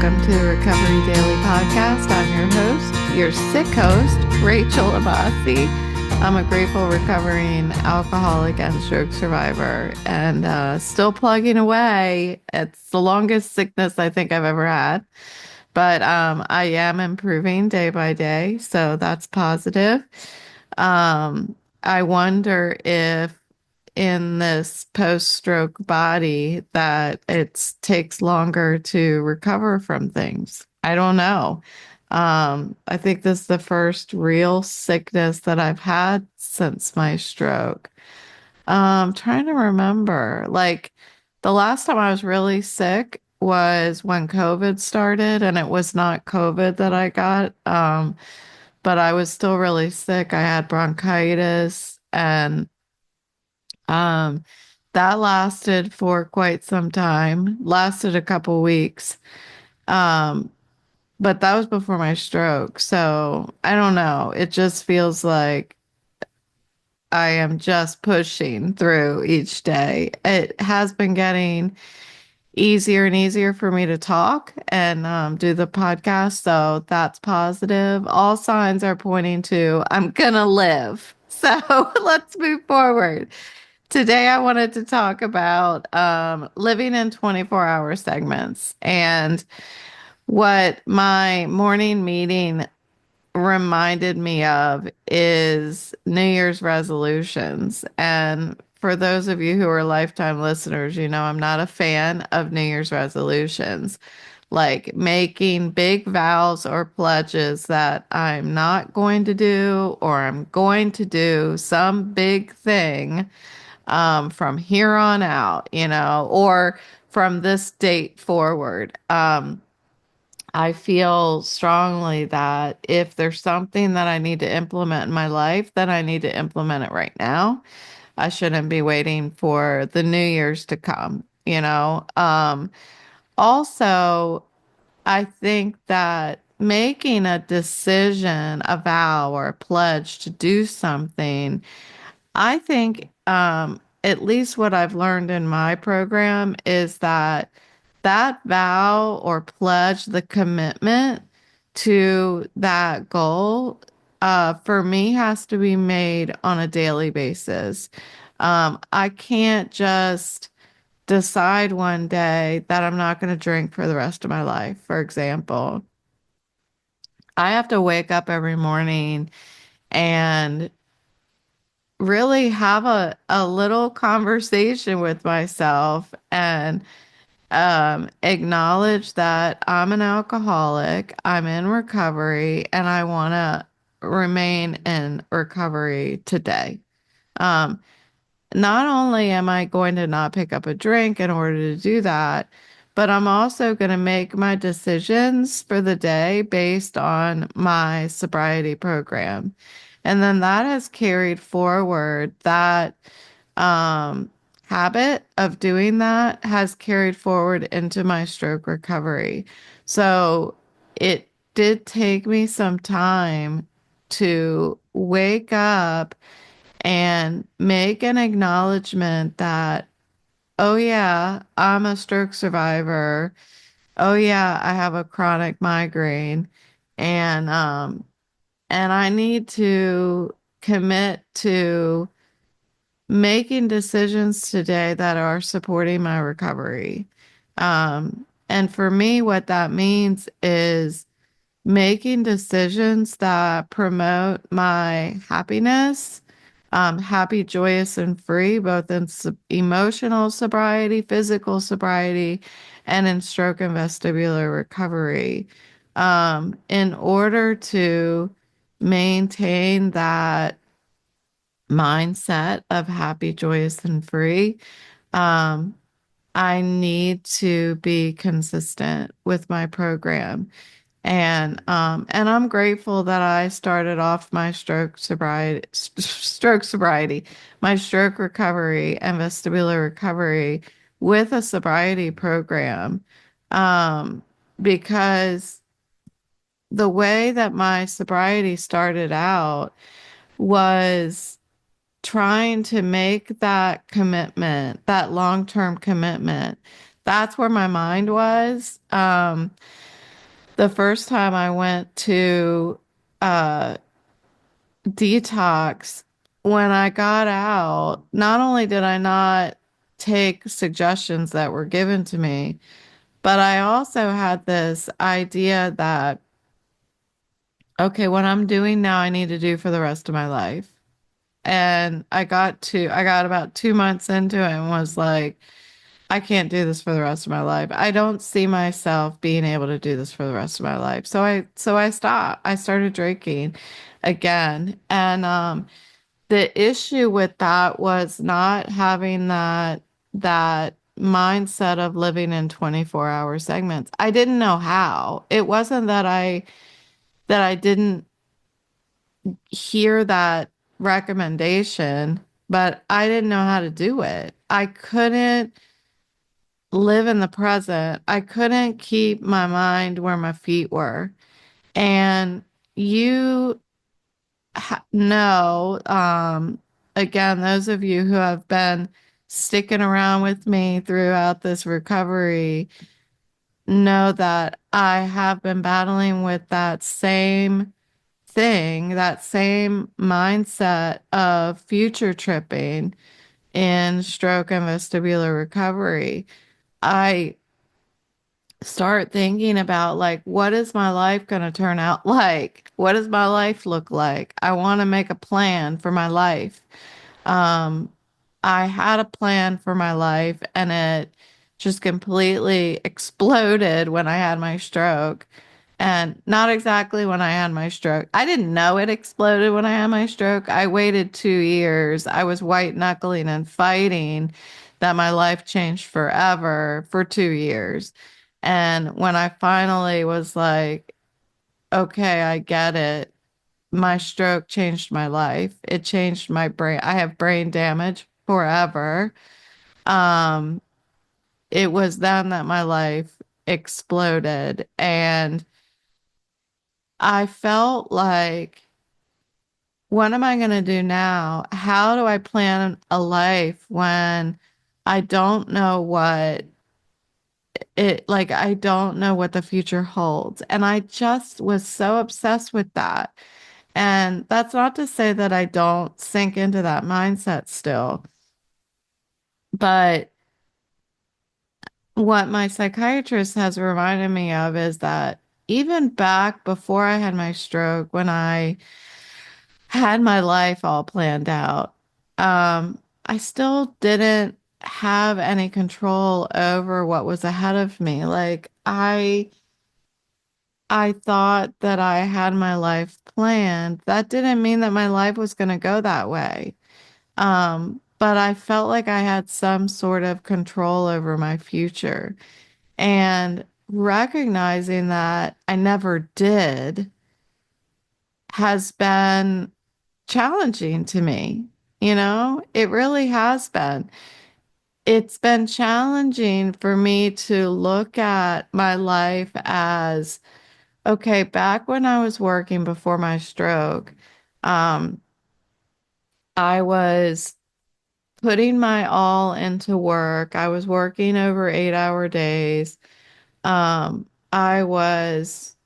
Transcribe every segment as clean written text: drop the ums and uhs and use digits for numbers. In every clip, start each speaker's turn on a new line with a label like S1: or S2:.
S1: welcome to the Recovery Daily Podcast. I'm your host, your sick host, Rachel Abassi. I'm a grateful recovering alcoholic and stroke survivor and still plugging away. It's the longest sickness I think I've ever had, but I am improving day by day, so that's positive. I wonder if in this post-stroke body that it takes longer to recover from things. I don't know. I think this is the first real sickness that I've had since my stroke. Trying to remember, like the last time I was really sick was when COVID started, and it was not COVID that I got. But I was still really sick. I had bronchitis and um, that lasted for quite some time, lasted a couple weeks. Um, but that was before my stroke. So I don't know. It just feels like I am just pushing through each day. It has been getting easier and easier for me to talk and do the podcast. So that's positive. All signs are pointing to I'm going to live. So let's move forward. Today, I wanted to talk about living in 24-hour segments. And what my morning meeting reminded me of is New Year's resolutions. And for those of you who are lifetime listeners, you know I'm not a fan of New Year's resolutions, like making big vows or pledges that I'm not going to do or I'm going to do some big thing from here on out, or from this date forward. I feel strongly that if there's something that I need to implement in my life, then I need to implement it right now. I shouldn't be waiting for the New Year's to come. Also, I think that making a decision, a vow, or a pledge to do something, I think at least what I've learned in my program is that that vow or pledge, the commitment to that goal, for me has to be made on a daily basis. I can't just decide one day that I'm not going to drink for the rest of my life, for example. I have to wake up every morning and really have a little conversation with myself and acknowledge that I'm an alcoholic, I'm in recovery, and I want to remain in recovery today. Um, Not only am I going to not pick up a drink in order to do that, but I'm also going to make my decisions for the day based on my sobriety program. And then that has carried forward that um, habit of doing that has carried forward into my stroke recovery. So it did take me some time to wake up and make an acknowledgement that, oh, yeah, I'm a stroke survivor. Oh, yeah, I have a chronic migraine. And I need to commit to making decisions today that are supporting my recovery. And for me, what that means is making decisions that promote my happiness, happy, joyous, and free, both in emotional sobriety, physical sobriety, and in stroke and vestibular recovery, in order to maintain that mindset of happy, joyous, and free. Um, I need to be consistent with my program. And I'm grateful that I started off my stroke sobriety, my stroke recovery and vestibular recovery with a sobriety program. Um, because the way that my sobriety started out was trying to make that commitment, that long-term commitment. That's where my mind was. The first time I went to uh, detox, when I got out, not only did I not take suggestions that were given to me, but I also had this idea that, okay, what I'm doing now, I need to do for the rest of my life. And I got about 2 months into it and was like, I can't do this for the rest of my life. I don't see myself being able to do this for the rest of my life. So I stopped. I started drinking again. And the issue with that was not having that mindset of living in 24-hour segments. I didn't know how. It wasn't that I didn't hear that recommendation, but I didn't know how to do it. I couldn't live in the present. I couldn't keep my mind where my feet were. And you know, again, those of you who have been sticking around with me throughout this recovery know that I have been battling with that same thing, that same mindset of future tripping in stroke and vestibular recovery. I start thinking about like, what is my life going to turn out like? What does my life look like? I want to make a plan for my life. Um, I had a plan for my life and it just completely exploded when I had my stroke. And not exactly when I had my stroke. I didn't know it exploded when I had my stroke. I waited 2 years. I was white knuckling and fighting that my life changed forever for 2 years. And when I finally was like, okay, I get it, my stroke changed my life. It changed my brain. I have brain damage forever. Um, it was then that my life exploded. And I felt like, what am I going to do now? How do I plan a life when I don't know what I don't know what the future holds. And I just was so obsessed with that. And that's not to say that I don't sink into that mindset still, but what my psychiatrist has reminded me of is that even back before I had my stroke, when I had my life all planned out, I still didn't have any control over what was ahead of me. I thought that I had my life planned. That didn't mean that my life was going to go that way. But I felt like I had some sort of control over my future. And recognizing that I never did has been challenging to me. You know, it really has been. It's been challenging for me to look at my life as, okay, back when I was working before my stroke, um, I was putting my all into work. I was working over 8-hour days. I was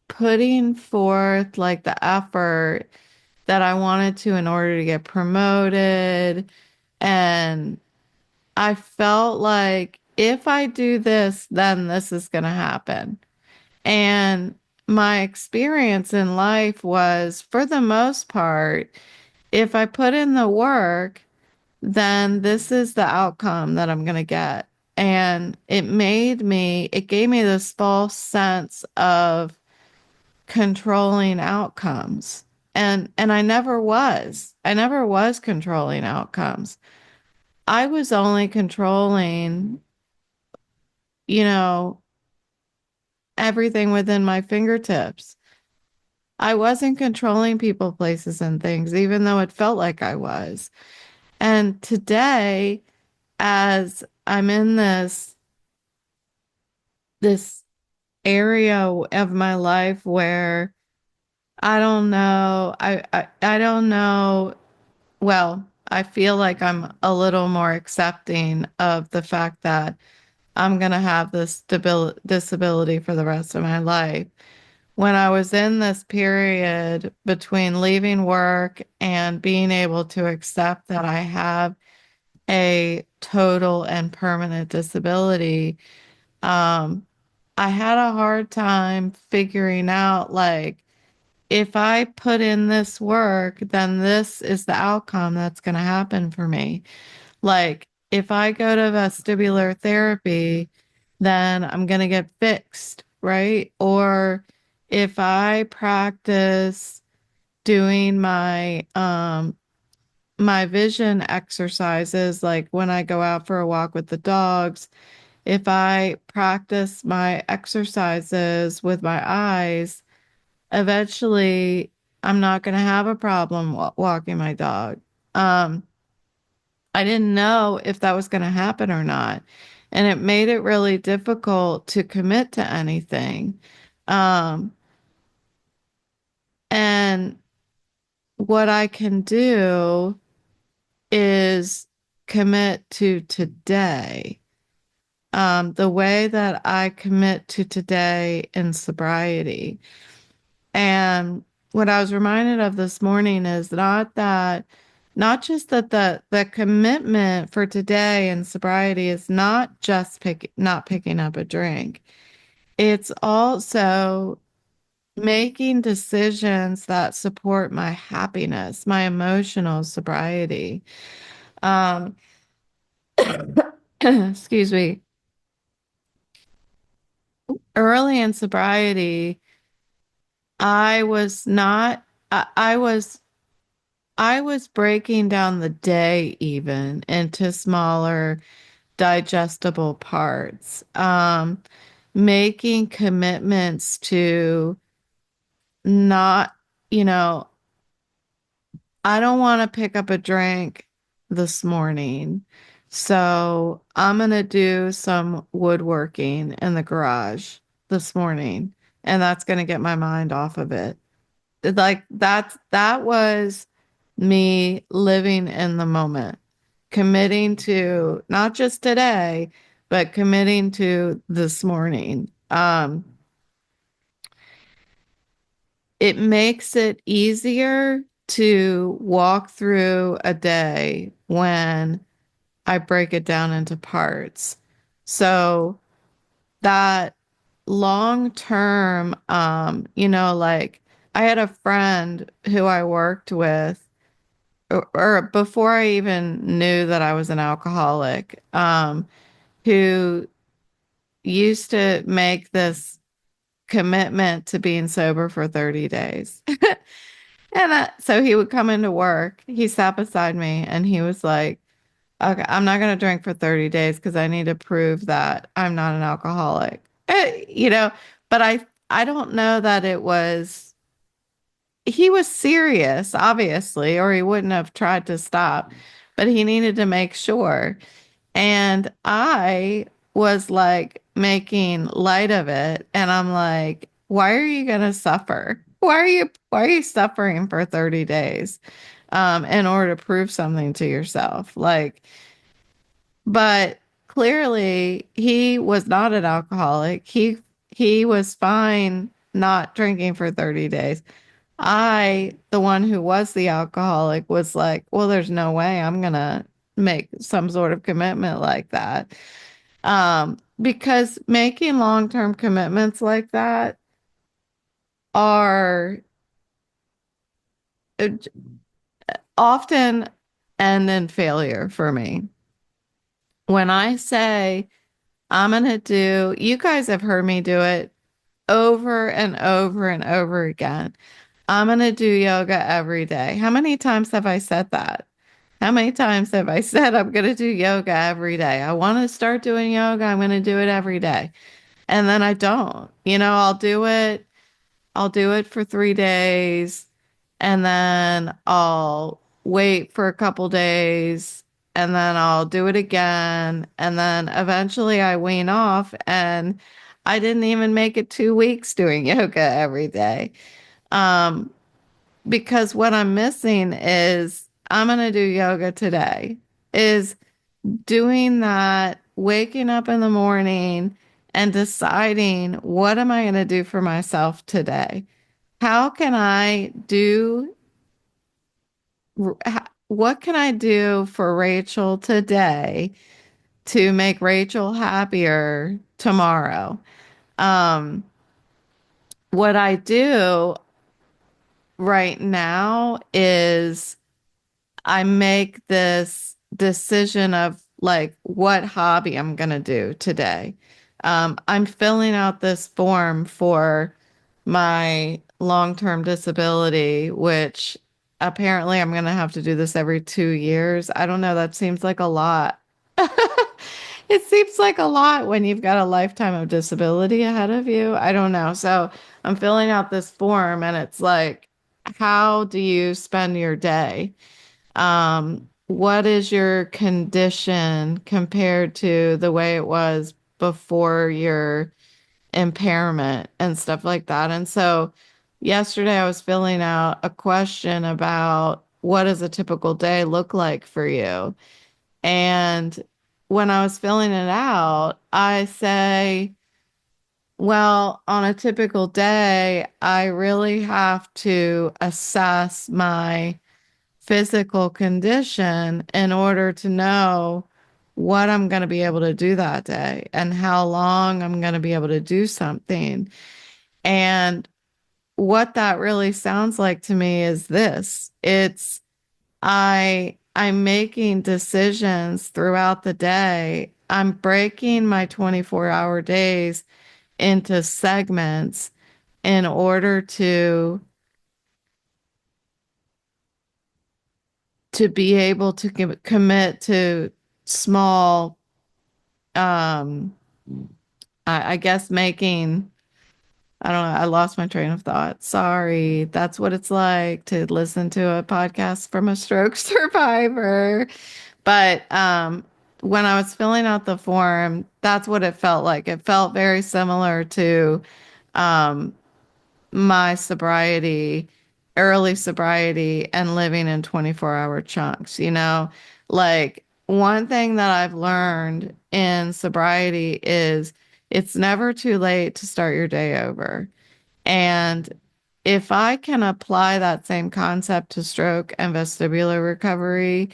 S1: putting forth like the effort that I wanted to in order to get promoted. And I felt like if I do this, then this is going to happen. And my experience in life was, for the most part, if I put in the work, then this is the outcome that I'm going to get. And it gave me this false sense of controlling outcomes. And I never was. I never was controlling outcomes. I was only controlling, you know, everything within my fingertips. I wasn't controlling people, places, and things, even though it felt like I was. And today, as I'm in this area of my life where I don't know, I don't know. Well, I feel like I'm a little more accepting of the fact that I'm going to have this disability for the rest of my life. When I was in this period between leaving work and being able to accept that I have a total and permanent disability, um, I had a hard time figuring out, like, if I put in this work, then this is the outcome that's going to happen for me. Like, if I go to vestibular therapy, then I'm going to get fixed, right? Or if I practice doing my vision exercises, like when I go out for a walk with the dogs, if I practice my exercises with my eyes, eventually I'm not going to have a problem walking my dog. Um, I didn't know if that was going to happen or not. And it made it really difficult to commit to anything. Um, and what I can do is commit to today. The way that I commit to today in sobriety. And what I was reminded of this morning is not just that the commitment for today in sobriety is not just not picking up a drink. It's also making decisions that support my happiness, my emotional sobriety. Um, excuse me. Early in sobriety, I was not, I was breaking down the day even into smaller, digestible parts, making commitments to not, you know, I don't want to pick up a drink this morning. So I'm going to do some woodworking in the garage this morning, and that's going to get my mind off of it. Like that was me living in the moment, committing to not just today, but committing to this morning. It makes it easier to walk through a day when I break it down into parts. So that long term, like I had a friend who I worked with, or before I even knew that I was an alcoholic, who used to make this commitment to being sober for 30 days. And so he would come into work, he sat beside me, and he was like, okay, I'm not going to drink for 30 days because I need to prove that I'm not an alcoholic. But I don't know that it was, he was serious, obviously, or he wouldn't have tried to stop, but he needed to make sure. And I was like making light of it. And I'm like, why are you going to suffer? Why are you suffering for 30 days, in order to prove something to yourself? Like, but clearly he was not an alcoholic. He was fine not drinking for 30 days. The one who was the alcoholic, was like, well, there's no way I'm gonna make some sort of commitment like that. Because making long-term commitments like that are uh, often end in failure for me. When I say I'm gonna do, you guys have heard me do it over and over and over again. I'm gonna do yoga every day. How many times have I said that? How many times have I said I'm going to do yoga every day? I want to start doing yoga. I'm going to do it every day. And then I don't. I'll do it for 3 days, and then I'll wait for a couple days, and then I'll do it again. And then eventually I wean off, and I didn't even make it 2 weeks doing yoga every day. Um, because what I'm missing is I'm going to do yoga today, is doing that. waking up in the morning and deciding what am I going to do for myself today? How can I do, what can I do for Rachel today to make Rachel happier tomorrow? Um, what I do right now is I make this decision of like what hobby I'm gonna do today. I'm filling out this form for my long-term disability, which apparently I'm gonna have to do this every 2 years. I don't know, that seems like a lot. It seems like a lot when you've got a lifetime of disability ahead of you. I don't know. So I'm filling out this form and it's like, how do you spend your day? What is your condition compared to the way it was before your impairment and stuff like that? And so yesterday I was filling out a question about what does a typical day look like for you? And when I was filling it out, I say, well, on a typical day, I really have to assess my physical condition in order to know what I'm going to be able to do that day and how long I'm going to be able to do something. And what that really sounds like to me is this. I'm making decisions throughout the day. I'm breaking my 24-hour days into segments in order to be able to commit to small, um, I guess making, I don't know, I lost my train of thought. Sorry. That's what it's like to listen to a podcast from a stroke survivor. But when I was filling out the form, that's what it felt like. It felt very similar to um, my sobriety, early sobriety, and living in 24-hour chunks, you know? Like, one thing that I've learned in sobriety is it's never too late to start your day over. And if I can apply that same concept to stroke and vestibular recovery,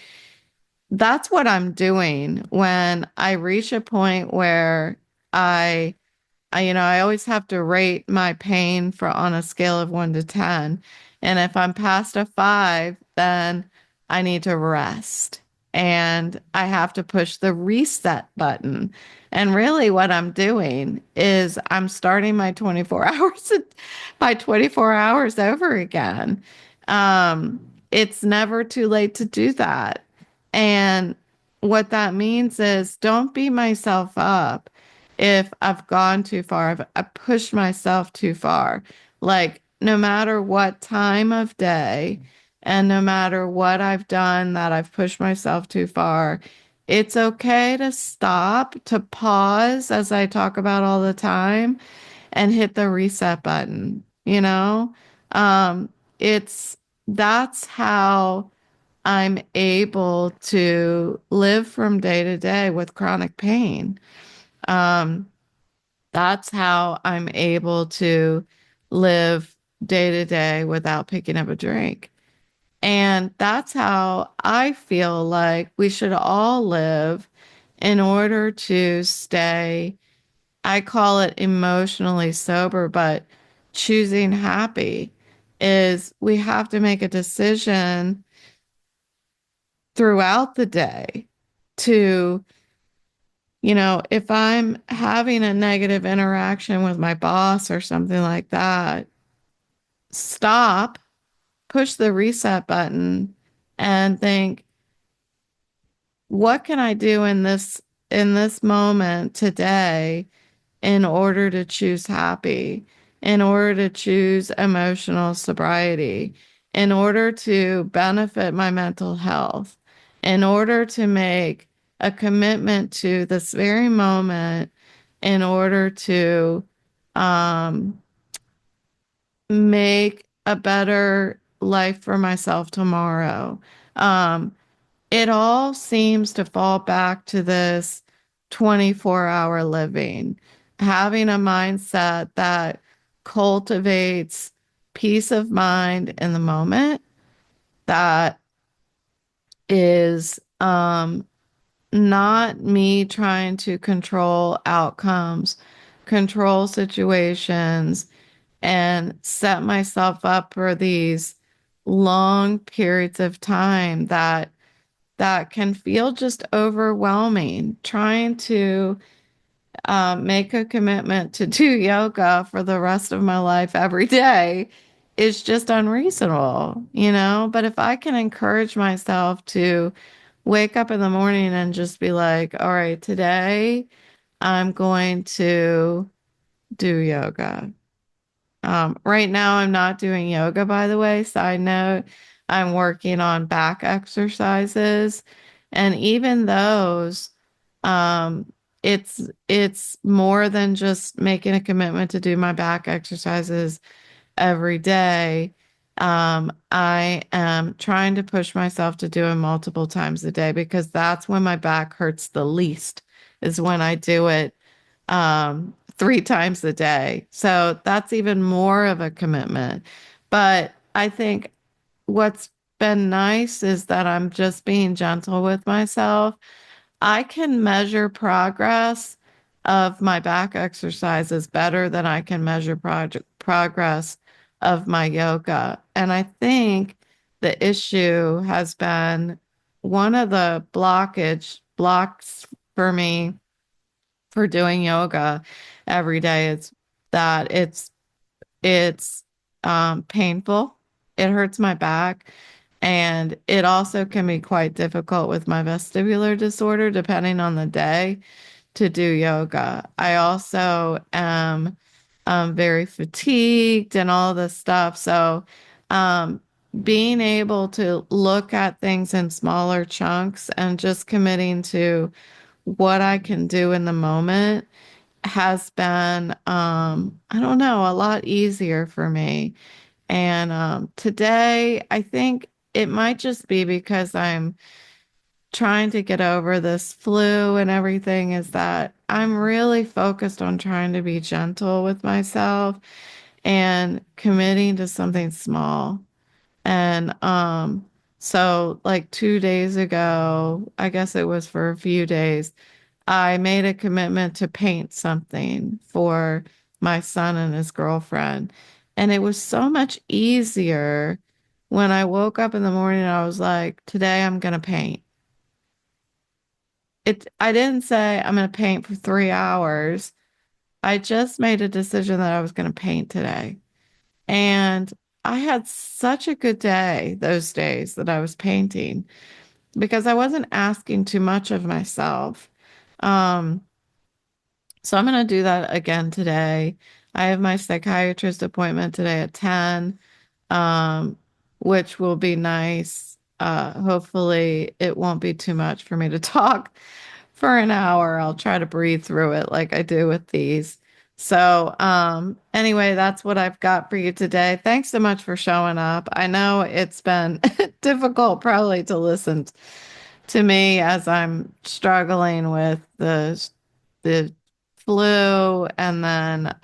S1: that's what I'm doing when I reach a point where I I always have to rate my pain for on a scale of 1 to 10. And if I'm past a 5, then I need to rest and I have to push the reset button. And really what I'm doing is I'm starting my 24 hours by 24 hours over again. It's never too late to do that. And what that means is don't beat myself up if I've gone too far, if I pushed myself too far. Like, no matter what time of day and no matter what I've done that I've pushed myself too far, it's okay to stop, to pause, as I talk about all the time, and hit the reset button, you know? Um, it's that's how I'm able to live from day to day with chronic pain. Um, that's how I'm able to live day to day without picking up a drink. And that's how I feel like we should all live in order to stay, I call it emotionally sober, but choosing happy is we have to make a decision throughout the day to, if I'm having a negative interaction with my boss or something like that, stop, push the reset button and think, what can I do in this moment today in order to choose happy, in order to choose emotional sobriety, in order to benefit my mental health, in order to make a commitment to this very moment, in order to um, make a better life for myself tomorrow. Um, it all seems to fall back to this 24-hour living, having a mindset that cultivates peace of mind in the moment, that is not me trying to control outcomes, control situations, and set myself up for these long periods of time that can feel just overwhelming. Trying to make a commitment to do yoga for the rest of my life every day is just unreasonable, you know? But if I can encourage myself to wake up in the morning and just be like, all right, today I'm going to do yoga. Right now, I'm not doing yoga, by the way. Side note, I'm working on back exercises. And even those, um, it's more than just making a commitment to do my back exercises every day. I am trying to push myself to do it multiple times a day because that's when my back hurts the least, is when I do it 3 times a day. So that's even more of a commitment. But I think what's been nice is that I'm just being gentle with myself. I can measure progress of my back exercises better than I can measure progress of my yoga. And I think the issue has been one of the blocks for me for doing yoga every day. It's that it's painful. It hurts my back. And it also can be quite difficult with my vestibular disorder, depending on the day, to do yoga. I also am very fatigued and all this stuff. So, um, being able to look at things in smaller chunks and just committing to what I can do in the moment has been, I don't know, a lot easier for me. And today, I think it might just be because I'm trying to get over this flu and everything, is that I'm really focused on trying to be gentle with myself and committing to something small. And so like 2 days ago, I guess it was for a few days, I made a commitment to paint something for my son and his girlfriend. And it was so much easier when I woke up in the morning and I was like, today I'm going to paint. I didn't say I'm going to paint for 3 hours. I just made a decision that I was going to paint today. And I had such a good day those days that I was painting because I wasn't asking too much of myself. Um, So I'm going to do that again today. I have my psychiatrist appointment today at 10, um, which will be nice. Hopefully, it won't be too much for me to talk for an hour. I'll try to breathe through it like I do with these. So, anyway, that's what I've got for you today. Thanks so much for showing up. I know it's been difficult probably to listen to me as I'm struggling with the flu and then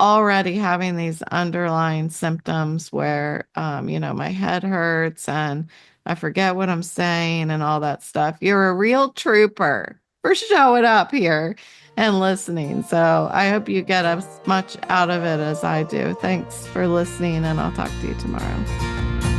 S1: already having these underlying symptoms where my head hurts and I forget what I'm saying and all that stuff. You're a real trooper for showing up here and listening. So I hope you get as much out of it as I do. Thanks for listening, and I'll talk to you tomorrow.